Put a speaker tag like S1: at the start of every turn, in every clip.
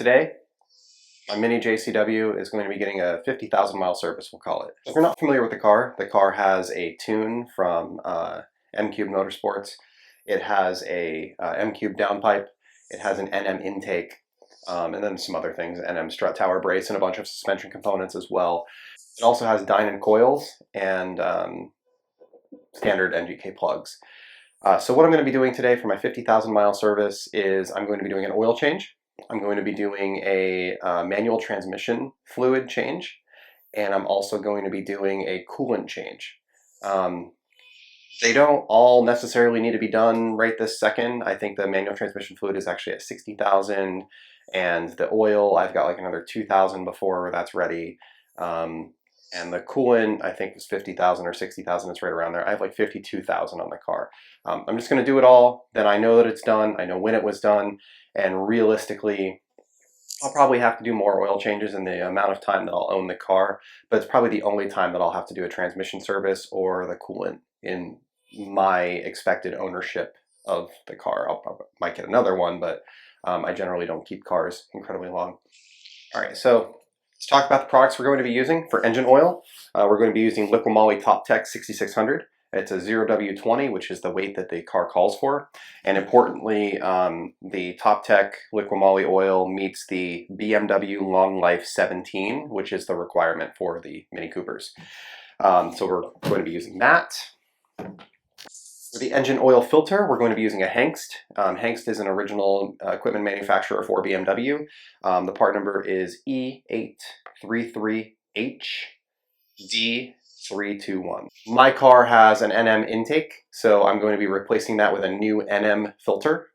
S1: today, my Mini JCW is going to be getting a 50,000 mile service, we'll call it. If you're not familiar with the car has a tune from M Cube Motorsports. It has a M Cube downpipe. It has an NM intake, and then some other things, NM strut tower brace, and a bunch of suspension components as well. It also has Dynon coils and standard NGK plugs. So what I'm going to be doing today for my 50,000 mile service is I'm going to be doing an oil change. I'm going to be doing a manual transmission fluid change, and I'm also going to be doing a coolant change. They don't all necessarily need to be done right this second. I think the manual transmission fluid is actually at 60,000, and the oil, I've got like another 2,000 before that's ready. And the coolant, I think, was 50,000 or 60,000. It's right around there. I have like 52,000 on the car. I'm just going to do it all. Then I know that it's done. I know when it was done. And realistically, I'll probably have to do more oil changes in the amount of time that I'll own the car. But it's probably the only time that I'll have to do a transmission service or the coolant in my expected ownership of the car. Might get another one, but I generally don't keep cars incredibly long. All right, so let's talk about the products we're going to be using for engine oil. We're going to be using Liqui Moly Top Tec 6600. It's a 0W20, which is the weight that the car calls for. And importantly, the Top Tec Liqui Moly oil meets the BMW Longlife-17, which is the requirement for the Mini Coopers. So we're going to be using that. For the engine oil filter, we're going to be using a Hengst. Hengst is an original equipment manufacturer for BMW. The part number is E833HD321. My car has an NM intake, so I'm going to be replacing that with a new NM filter.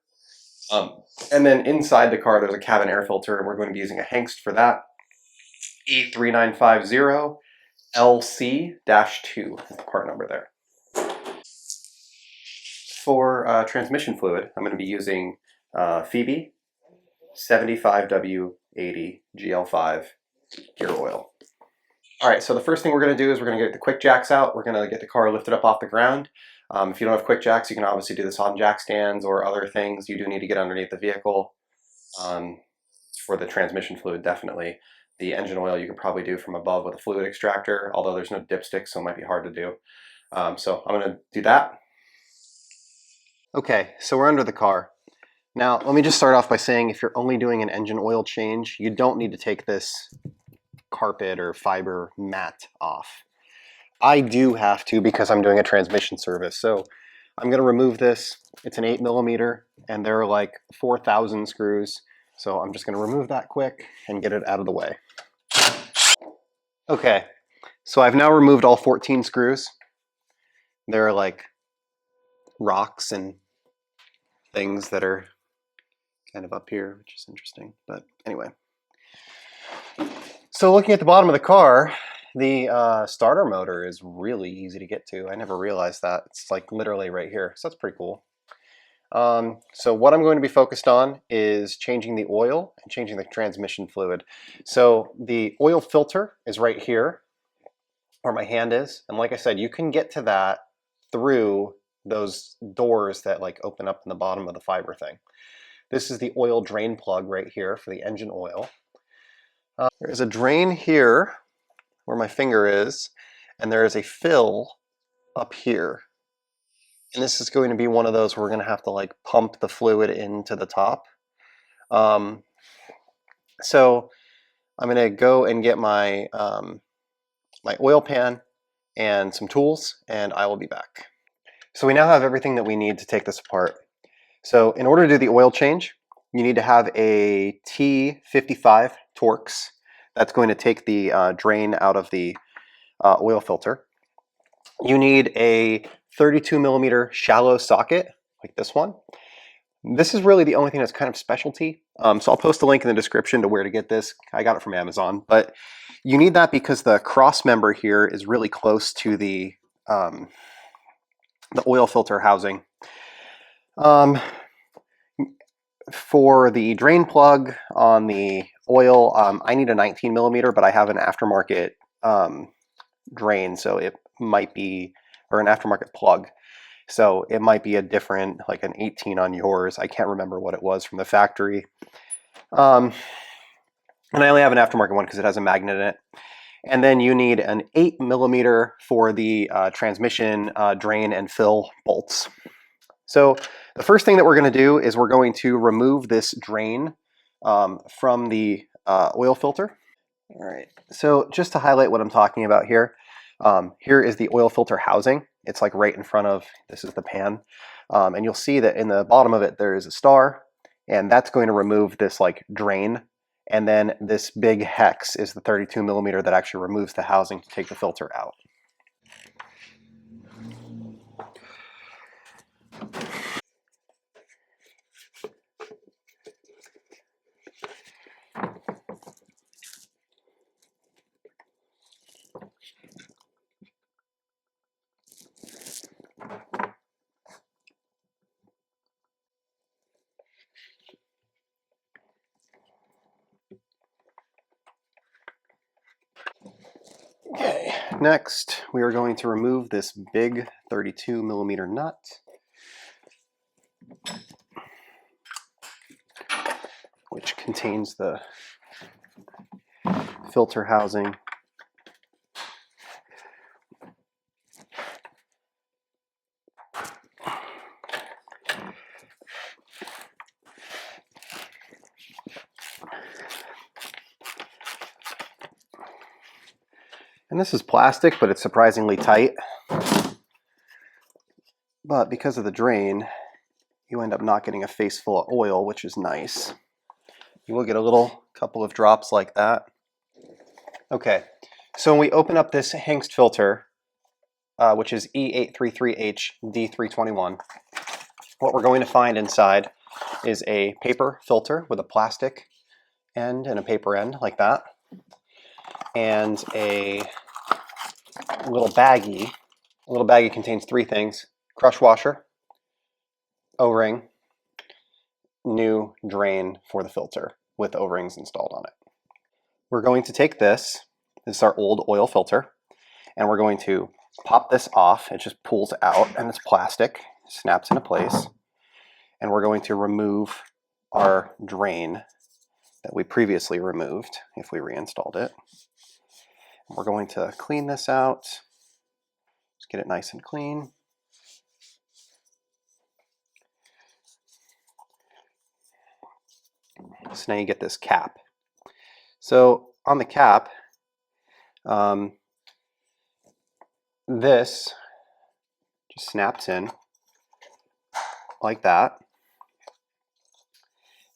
S1: And then inside the car, there's a cabin air filter, and we're going to be using a Hengst for that. E3950 LC-2 is the part number there. For transmission fluid, I'm going to be using Febi 75W80 GL5 gear oil. All right, so the first thing we're going to do is we're going to get the quick jacks out. We're going to get the car lifted up off the ground. If you don't have quick jacks, you can obviously do this on jack stands or other things. You do need to get underneath the vehicle. For the transmission fluid, definitely. The engine oil you could probably do from above with a fluid extractor, although there's no dipstick, so it might be hard to do. So I'm going to do that. Okay, so we're under the car. Now, let me just start off by saying if you're only doing an engine oil change, you don't need to take this carpet or fiber mat off. I do have to because I'm doing a transmission service. So I'm going to remove this. It's an 8mm, and there are like 4,000 screws. So I'm just going to remove that quick and get it out of the way. Okay, so I've now removed all 14 screws. There are like rocks and things that are kind of up here, which is interesting, but anyway. So looking at the bottom of the car, the starter motor is really easy to get to. I never realized that. It's like literally right here, so that's pretty cool. So what I'm going to be focused on is changing the oil and changing the transmission fluid. So the oil filter is right here where my hand is, and like I said, you can get to that through those doors that like open up in the bottom of the fiber thing. This is the oil drain plug right here for the engine oil. There's a drain here where my finger is, and there is a fill up here. And this is going to be one of those where we're going to have to like pump the fluid into the top. So I'm going to go and get my my oil pan and some tools, and I will be back. So we now have everything that we need to take this apart. So in order to do the oil change, you need to have a T55 Torx. That's going to take the drain out of the oil filter. You need a 32mm shallow socket, like this one. This is really the only thing that's kind of specialty. So I'll post a link in the description to where to get this. I got it from Amazon. But you need that because the cross member here is really close to the oil filter housing. For the drain plug on the oil, I need a 19mm, but I have an aftermarket drain, so it might be, or an aftermarket plug. So it might be a different, like an 18 on yours. I can't remember what it was from the factory. And I only have an aftermarket one because it has a magnet in it. And then you need an 8mm for the transmission drain and fill bolts. So the first thing that we're going to do is we're going to remove this drain from the oil filter. All right, so just to highlight what I'm talking about here, here is the oil filter housing. It's like right in front of, this is the pan. And you'll see that in the bottom of it, there is a star, and that's going to remove this like drain. And then this big hex is the 32mm that actually removes the housing to take the filter out. Okay, next we are going to remove this big 32mm nut. Which contains the filter housing. And this is plastic, but it's surprisingly tight. But because of the drain, you end up not getting a face full of oil, which is nice. You will get a little couple of drops like that. Okay, so when we open up this Hengst filter, which is E833H D321, what we're going to find inside is a paper filter with a plastic end and a paper end like that, and a little baggie. A little baggie contains three things: crush washer, O-ring, new drain for the filter with O-rings installed on it. We're going to take this is our old oil filter, and we're going to pop this off. It just pulls out, and it's plastic, snaps into place. And we're going to remove our drain that we previously removed if we reinstalled it. We're going to clean this out. Just get it nice and clean. So now you get this cap. So on the cap, this just snaps in like that.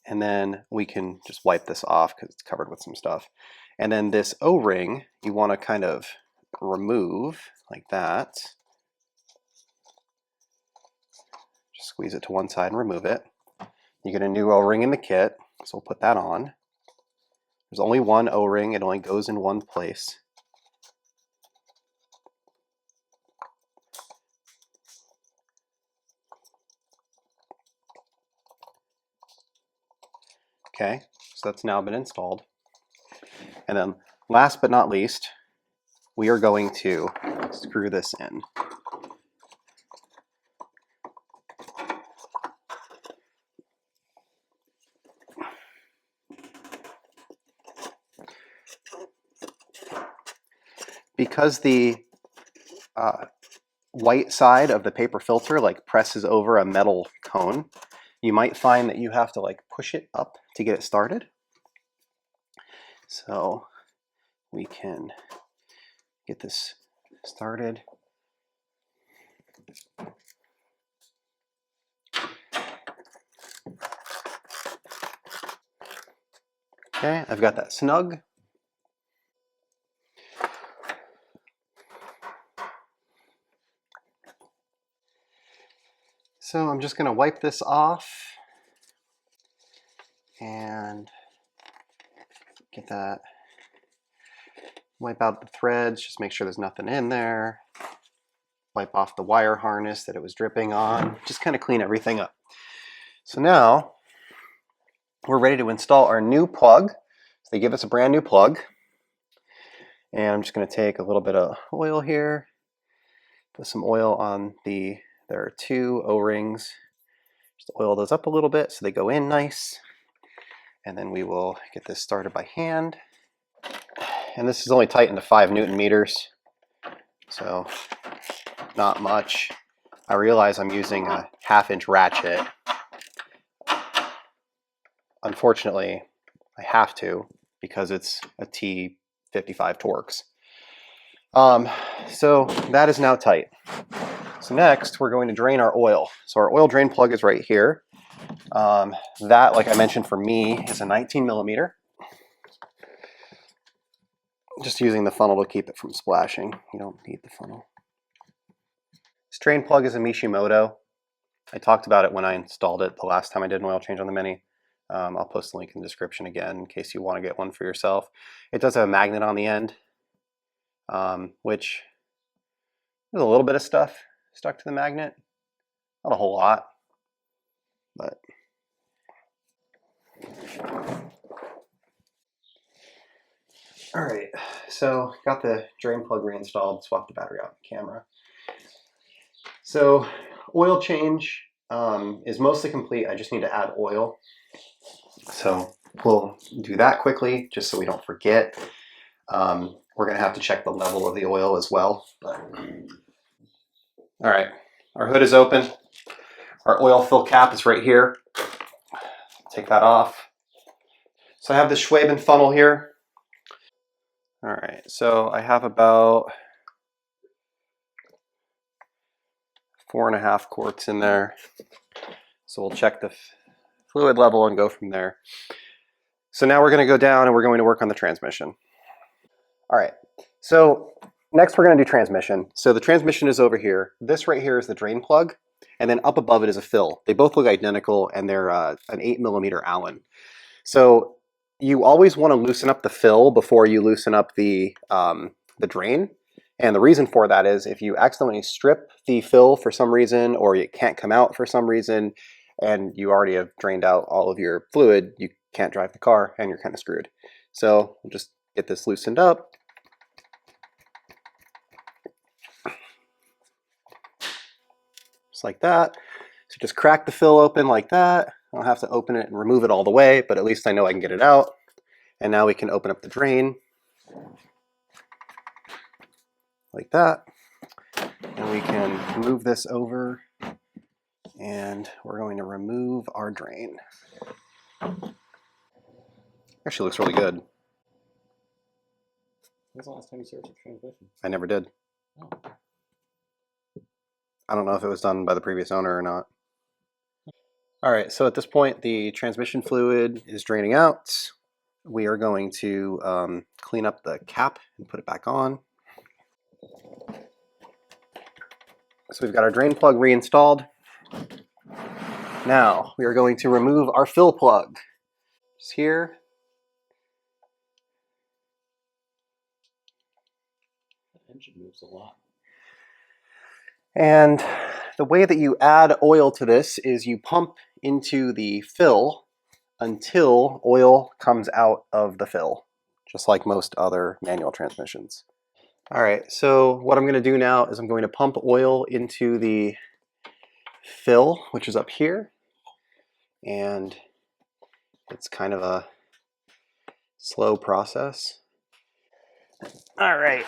S1: And then we can just wipe this off because it's covered with some stuff. And then this O-ring, you want to kind of remove like that. Just squeeze it to one side and remove it. You get a new O-ring in the kit, so we'll put that on. There's only one O-ring, it only goes in one place. Okay, so that's now been installed. And then last but not least, we are going to screw this in. Because the white side of the paper filter like presses over a metal cone, you might find that you have to like push it up to get it started. So we can get this started. Okay, I've got that snug. So I'm just going to wipe this off and get that, wipe out the threads, just make sure there's nothing in there. Wipe off the wire harness that it was dripping on, just kind of clean everything up. So now we're ready to install our new plug. So they give us a brand new plug. And I'm just going to take a little bit of oil here, put some oil on there are two O-rings. Just oil those up a little bit so they go in nice. And then we will get this started by hand. And this is only tightened to 5 Newton meters, so not much. I realize I'm using a 1/2-inch ratchet. Unfortunately, I have to because it's a T55 Torx. So that is now tight. So next we're going to drain our oil. So our oil drain plug is right here. That, like I mentioned, for me is a 19 millimeter. Just using the funnel to keep it from splashing. You don't need the funnel. This drain plug is a Mishimoto. I talked about it when I installed it the last time I did an oil change on the Mini. I'll post the link in the description again in case you want to get one for yourself. It does have a magnet on the end, which there's a little bit of stuff stuck to the magnet. Not a whole lot, but all right. So got the drain plug reinstalled, swapped the battery out in the camera. So oil change is mostly complete. I just need to add oil. So we'll do that quickly just so we don't forget. We're going to have to check the level of the oil as well. But... All right, our hood is open. Our oil fill cap is right here. Take that off. So I have the Schwaben funnel here. All right, so I have about 4.5 quarts in there. So we'll check the fluid level and go from there. So now we're going to go down and we're going to work on the transmission. All right, so next we're going to do transmission. So the transmission is over here. This right here is the drain plug, and then up above it is a fill. They both look identical, and they're an 8 millimeter Allen. So you always want to loosen up the fill before you loosen up the drain. And the reason for that is if you accidentally strip the fill for some reason, or it can't come out for some reason, and you already have drained out all of your fluid, you can't drive the car and you're kind of screwed. So we'll just get this loosened up. Just like that. So just crack the fill open like that. I don't have to open it and remove it all the way, but at least I know I can get it out. And now we can open up the drain like that. And we can move this over, and we're going to remove our drain. Actually looks really good.
S2: When's the last time you serviced the transmission?
S1: I never did.
S2: Oh.
S1: I don't know if it was done by the previous owner or not. All right, so at this point, the transmission fluid is draining out. We are going to clean up the cap and put it back on. So we've got our drain plug reinstalled. Now we are going to remove our fill plug. Just here.
S2: The engine moves a lot.
S1: And the way that you add oil to this is you pump into the fill until oil comes out of the fill, just like most other manual transmissions. All right, so what I'm going to do now is I'm going to pump oil into the fill, which is up here, and it's kind of a slow process. All right,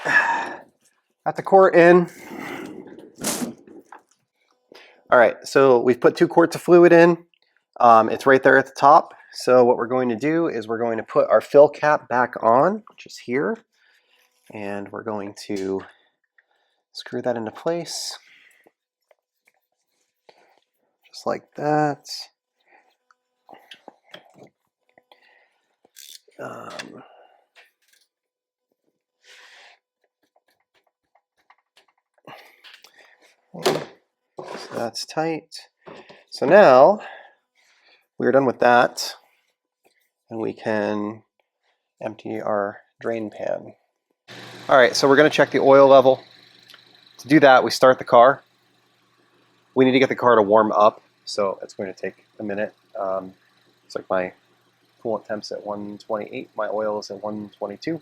S1: got the quart in. All right, so we've put 2 quarts of fluid in. It's right there at the top. So what we're going to do is we're going to put our fill cap back on, which is here, and we're going to screw that into place, just like that. So that's tight. So now we're done with that, and we can empty our drain pan. All right, so we're going to check the oil level. To do that, we start the car. We need to get the car to warm up, so it's going to take a minute. It's like my coolant temp's at 128. My oil is at 122.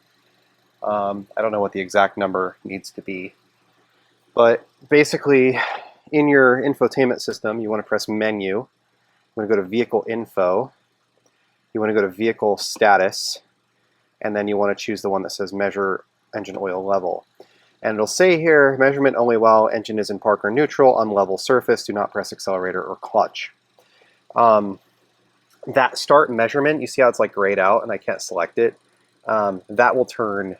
S1: I don't know what the exact number needs to be, but basically in your infotainment system, you want to press menu. I'm going to go to vehicle info, you want to go to vehicle status, and then you want to choose the one that says measure engine oil level. And it'll say here, measurement only while engine is in park or neutral on level surface. Do not press accelerator or clutch. That start measurement, you see how it's like grayed out and I can't select it? That will turn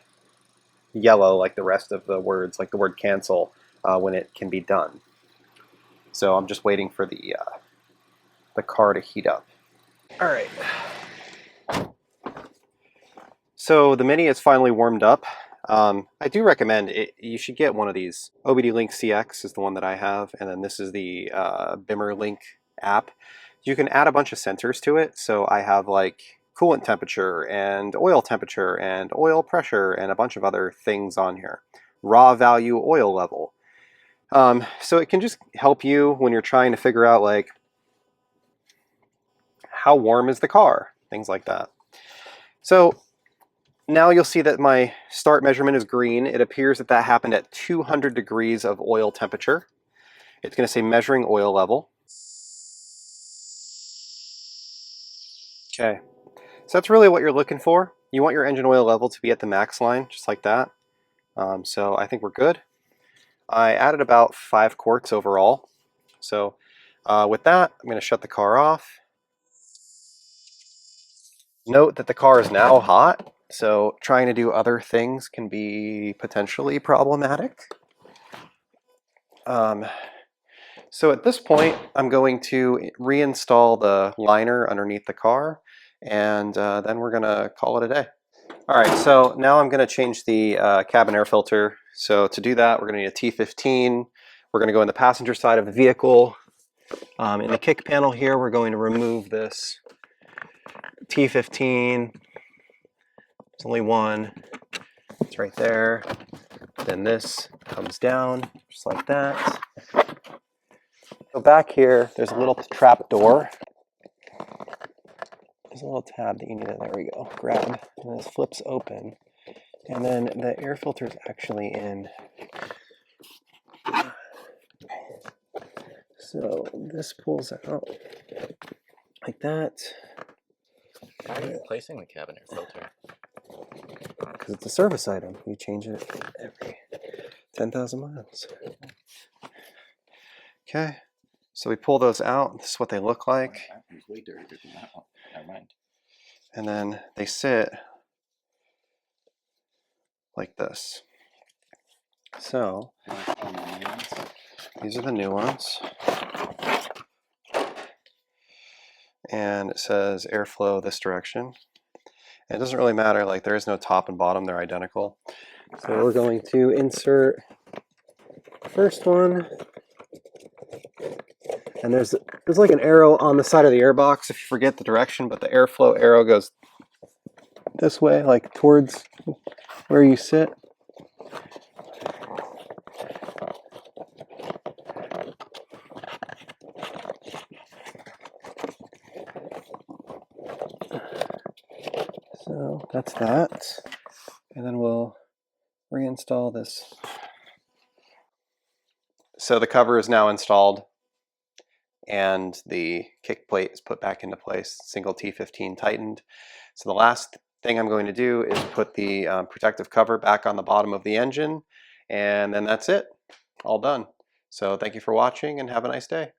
S1: yellow like the rest of the words, like the word cancel, when it can be done. So I'm just waiting for the car to heat up. All right. So the Mini is finally warmed up. I do recommend it. You should get one of these. OBD Link CX is the one that I have, and then this is the Bimmer Link app. You can add a bunch of sensors to it. So I have like coolant temperature and oil pressure and a bunch of other things on here. Raw value oil level. So it can just help you when you're trying to figure out like how warm is the car, things like that. So now you'll see that my start measurement is green. It appears that that happened at 200 degrees of oil temperature. It's going to say measuring oil level. Okay, so that's really what you're looking for. You want your engine oil level to be at the max line, just like that. So I think we're good. I added about 5 quarts overall. So with that, I'm going to shut the car off. Note that the car is now hot, so trying to do other things can be potentially problematic. So at this point, I'm going to reinstall the liner underneath the car, and then we're going to call it a day. All right, so now I'm going to change the cabin air filter. So to do that, we're going to need a T15. We're going to go in the passenger side of the vehicle. In the kick panel here, we're going to remove this T15. There's only one. It's right there. Then this comes down just like that. So back here, there's a little trap door. There's a little tab that you need to, there we go, grab. And this flips open. And then the air filter is actually in. So this pulls out like that.
S2: Why are you replacing the cabin air filter?
S1: Because it's a service item. You change it every 10,000 miles. Okay, so we pull those out. This is what they look like.
S2: That one's way dirtier than that one. Never mind.
S1: And then they sit like this. So these are the new ones. And it says airflow this direction. And it doesn't really matter, like there is no top and bottom, they're identical. So we're going to insert the first one. And there's like an arrow on the side of the airbox if you forget the direction, but the airflow arrow goes this way, like towards where you sit. So that's that. And then we'll reinstall this. So the cover is now installed and the kick plate is put back into place, single T15 tightened. So the last thing I'm going to do is put the protective cover back on the bottom of the engine, and then that's it, all done. So thank you for watching and have a nice day.